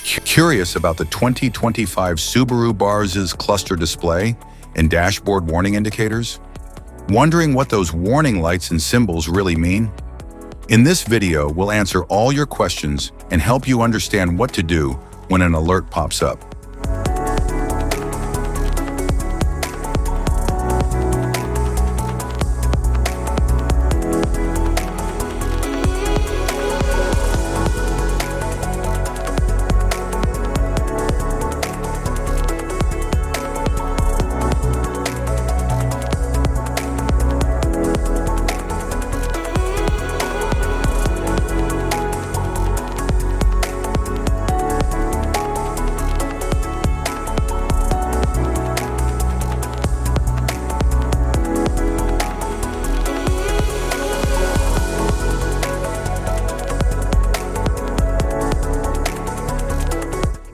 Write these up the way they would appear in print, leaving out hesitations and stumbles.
Curious about the 2025 Subaru BRZ's cluster display and dashboard warning indicators? Wondering what those warning lights and symbols really mean? In this video, we'll answer all your questions and help you understand what to do when an alert pops up.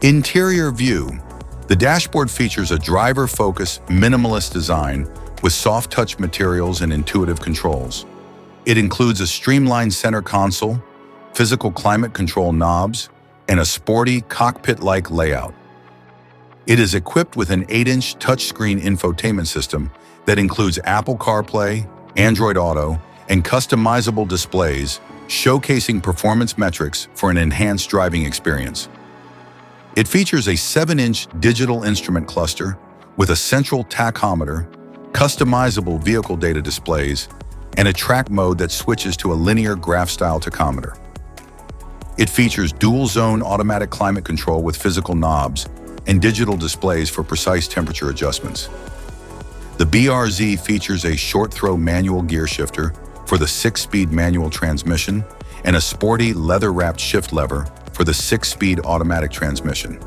Interior view. The dashboard features a driver-focused, minimalist design with soft-touch materials and intuitive controls. It includes a streamlined center console, physical climate control knobs, and a sporty, cockpit-like layout. It is equipped with an 8-inch touchscreen infotainment system that includes Apple CarPlay, Android Auto, and customizable displays, showcasing performance metrics for an enhanced driving experience. It features a 7-inch digital instrument cluster with a central tachometer, customizable vehicle data displays, and a track mode that switches to a linear graph-style tachometer. It features dual-zone automatic climate control with physical knobs and digital displays for precise temperature adjustments. The BRZ features a short-throw manual gear shifter for the 6-speed manual transmission and a sporty leather-wrapped shift lever for the 6-speed automatic transmission.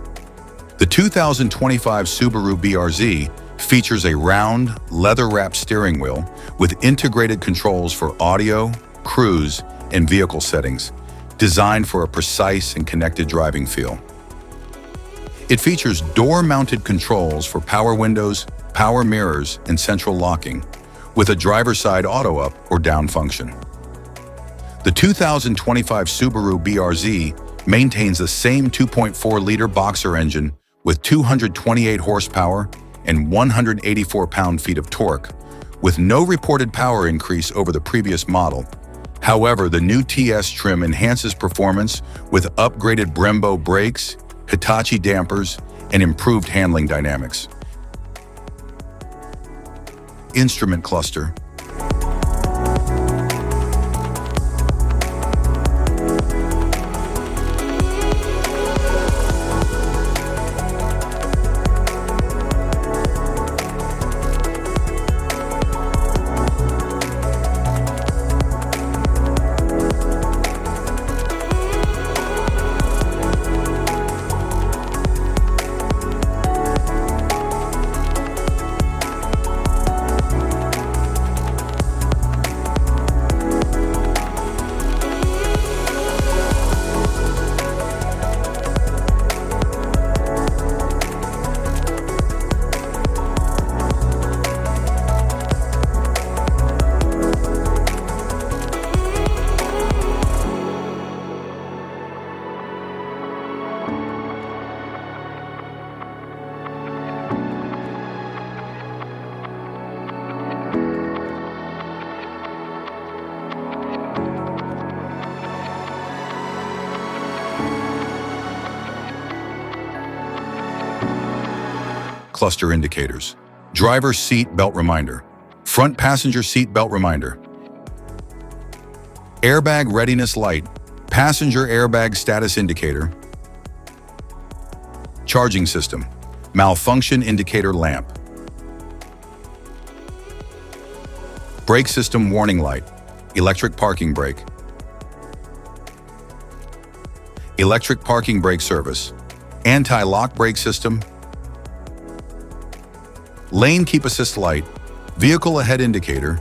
The 2025 Subaru BRZ features a round, leather-wrapped steering wheel with integrated controls for audio, cruise, and vehicle settings, designed for a precise and connected driving feel. It features door-mounted controls for power windows, power mirrors, and central locking, with a driver's side auto-up or down function. The 2025 Subaru BRZ maintains the same 2.4-liter boxer engine with 228 horsepower and 184 pound-feet of torque, with no reported power increase over the previous model. However, the new TS trim enhances performance with upgraded Brembo brakes, Hitachi dampers, and improved handling dynamics. Instrument cluster. Cluster indicators. Driver seat belt reminder. Front passenger seat belt reminder. Airbag readiness light. Passenger airbag status indicator. Charging system. Malfunction indicator lamp. Brake system warning light. Electric parking brake. Electric parking brake service. Anti-lock brake system. Lane keep assist light, vehicle ahead indicator,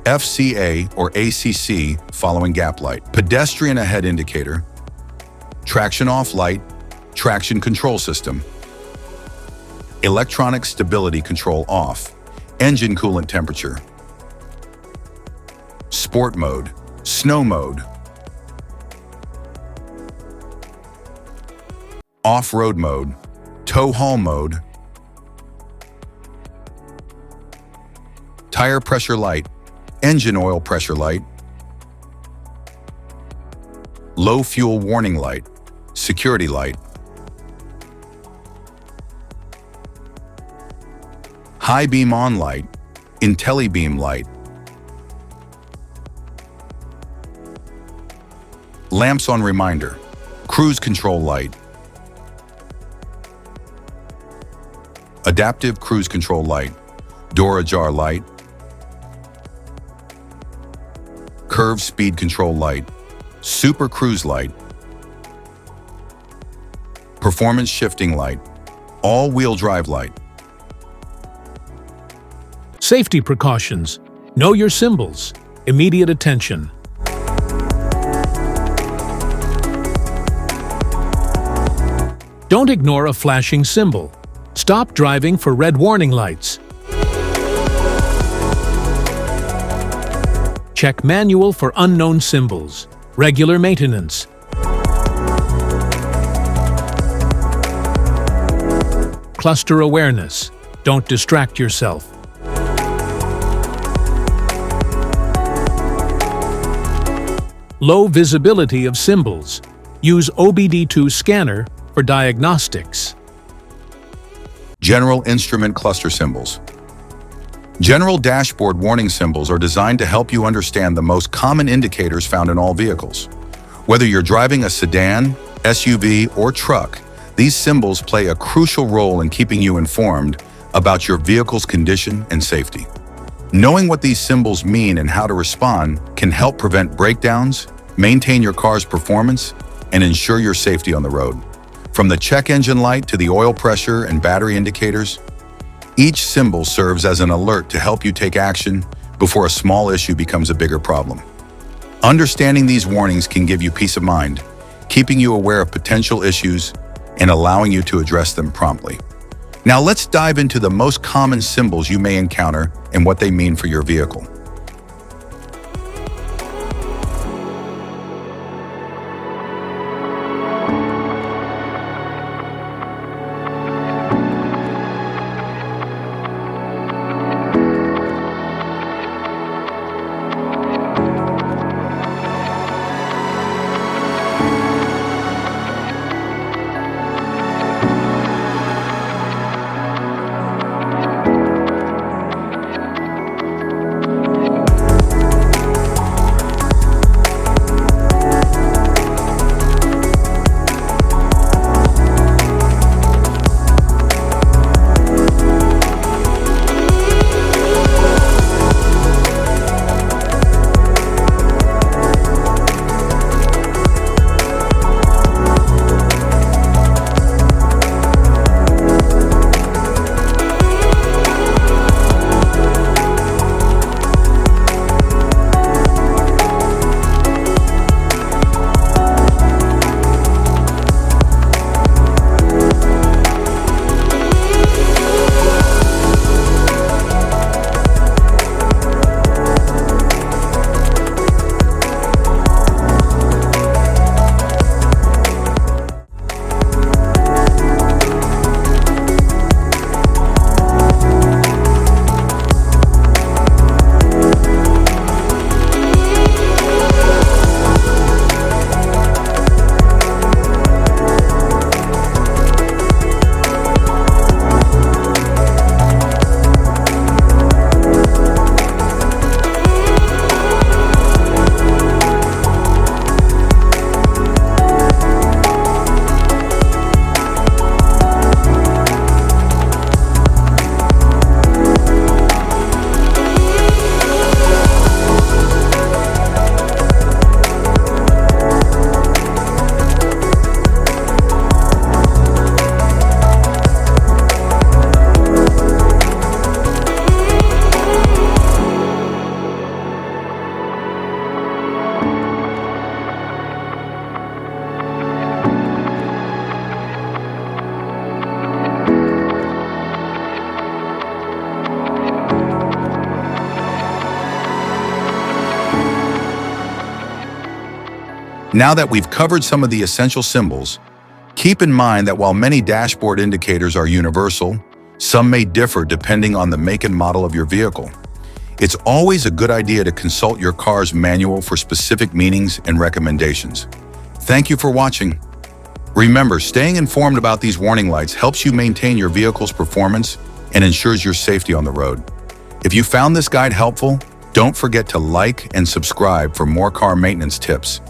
FCA or ACC following gap light, pedestrian ahead indicator, traction off light, traction control system, electronic stability control off, engine coolant temperature, sport mode, snow mode, off-road mode, tow-haul mode, tire pressure light, engine oil pressure light, low fuel warning light, security light, high beam on light, IntelliBeam light, lamps on reminder, cruise control light, adaptive cruise control light, door ajar light, curve speed control light, super cruise light, performance shifting light, all-wheel drive light. Safety precautions. Know your symbols. Immediate attention. Don't ignore a flashing symbol. Stop driving for red warning lights. Check manual for unknown symbols. Regular maintenance. Cluster awareness. Don't distract yourself. Low visibility of symbols. Use OBD2 scanner for diagnostics. General instrument cluster symbols. General dashboard warning symbols are designed to help you understand the most common indicators found in all vehicles. Whether you're driving a sedan, SUV, or truck, these symbols play a crucial role in keeping you informed about your vehicle's condition and safety. Knowing what these symbols mean and how to respond can help prevent breakdowns, maintain your car's performance, and ensure your safety on the road. From the check engine light to the oil pressure and battery indicators, each symbol serves as an alert to help you take action before a small issue becomes a bigger problem. Understanding these warnings can give you peace of mind, keeping you aware of potential issues and allowing you to address them promptly. Now let's dive into the most common symbols you may encounter and what they mean for your vehicle. Now that we've covered some of the essential symbols, Keep in mind that while many dashboard indicators are universal, some may differ depending on the make and model of your vehicle. It's always a good idea to consult your car's manual for specific meanings and recommendations. Thank you for watching. Remember, staying informed about these warning lights helps you maintain your vehicle's performance and ensures your safety on the road. If you found this guide helpful, don't forget to like and subscribe for more car maintenance tips.